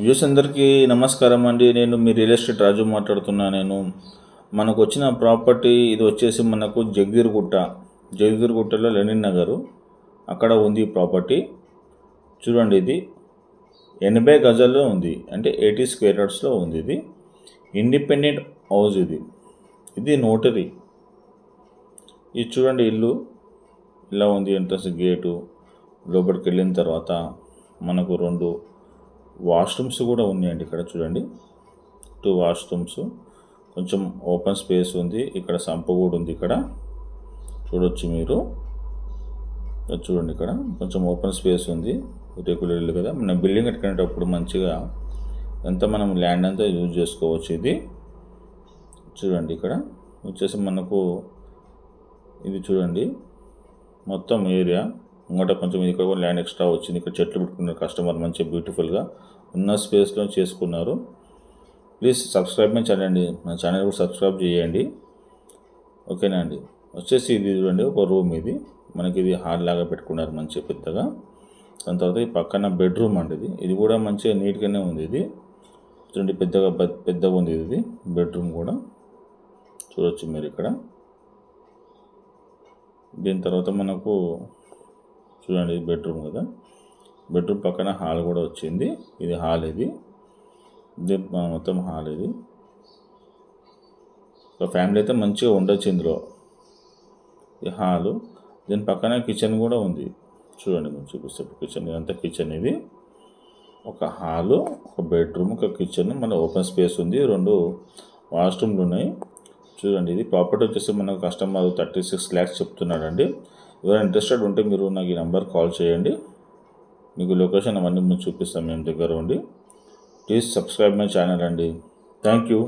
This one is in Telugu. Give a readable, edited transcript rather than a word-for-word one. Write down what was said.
వ్యూస్ అందరికీ నమస్కారం అండి. నేను మీ రియల్ ఎస్టేట్ రాజు మాట్లాడుతున్నా. మనకు వచ్చిన ప్రాపర్టీ ఇది వచ్చేసి మనకు జగదీర్గుట్టలో లెనిన్ నగరు అక్కడ ఉంది ఈ ప్రాపర్టీ. చూడండి, ఇది 80 గజాల్లో ఉంది, అంటే 80 స్క్వేర్ యార్డ్స్లో ఉంది. ఇది ఇండిపెండెంట్ హౌస్. ఇది నోటరీ. ఇది చూడండి, ఇల్లు ఇలా ఉంది. ఎంట్రన్స్ గేటు లోపలికి వెళ్ళిన తర్వాత మనకు 2 వాష్రూమ్స్ కూడా ఉన్నాయండి. ఇక్కడ చూడండి, 2 వాష్రూమ్స్, కొంచెం ఓపెన్ స్పేస్ ఉంది. ఇక్కడ సంప కూడా ఉంది. ఇక్కడ చూడొచ్చు మీరు. చూడండి, ఇక్కడ కొంచెం ఓపెన్ స్పేస్ ఉంది. రెగ్యులర్ ఇల్లు కదా, మన బిల్డింగ్ కట్టుకునేటప్పుడు మంచిగా మనం ల్యాండ్ అంతా యూజ్ చేసుకోవచ్చు. ఇది చూడండి, ఇక్కడ వచ్చేసి మనకు ఇది చూడండి మొత్తం ఏరియా. ఇంకోట కొంచెం ఇక్కడ కూడా ల్యాండ్ ఎక్స్ట్రా వచ్చింది. ఇక్కడ చెట్లు పెట్టుకున్నారు కస్టమర్, మంచిగా బ్యూటిఫుల్గా ఉన్న స్పేస్లో చేసుకున్నారు. ప్లీజ్ సబ్స్క్రైబ్ మై ఛానల్ అండి. నా ఛానల్ కూడా సబ్స్క్రైబ్ చేయండి, ఓకేనా అండి. వచ్చేసి ఇది చూడండి, ఒక రూమ్. ఇది మనకి ఇది హాల్ లాగా పెట్టుకున్నారు మంచిగా పెద్దగా. దాని తర్వాత ఈ పక్కన బెడ్రూమ్ అండి. ఇది కూడా మంచిగా నీట్గానే ఉంది. ఇది చూడండి, పెద్దగా ఉంది. ఇది బెడ్రూమ్ కూడా చూడవచ్చు మీరు ఇక్కడ. దీని తర్వాత మనకు చూడండి, బెడ్రూమ్ కదా, బెడ్రూమ్ పక్కన హాల్ కూడా వచ్చింది. ఇది హాల్. ఇది మొత్తం హాల్. ఇది ఒక ఫ్యామిలీ అయితే మంచిగా ఉండొచ్చు ఇందులో. ఈ హాలు, దీని పక్కన కిచెన్ కూడా ఉంది. చూడండి, మేము చూపిస్తే కిచెన్, ఇదంతా కిచెన్. ఇది ఒక హాలు, ఒక బెడ్రూమ్, ఒక కిచెన్, మన ఓపెన్ స్పేస్ ఉంది. 2 వాష్రూమ్లు ఉన్నాయి. చూడండి, ఇది ప్రాపర్టీ వచ్చేసి మనకు కస్టమర్ 36 lakhs చెప్తున్నాడండి. ఎవరైనా ఇంట్రెస్టెడ్ ఉంటే మీరు నాకు ఈ నెంబర్ కాల్ చేయండి. మీకు లొకేషన్ అవన్నీ మేము చూపిస్తాం మేము దగ్గర ఉండి. ప్లీజ్ సబ్స్క్రైబ్ మై ఛానల్ అండి. Thank you.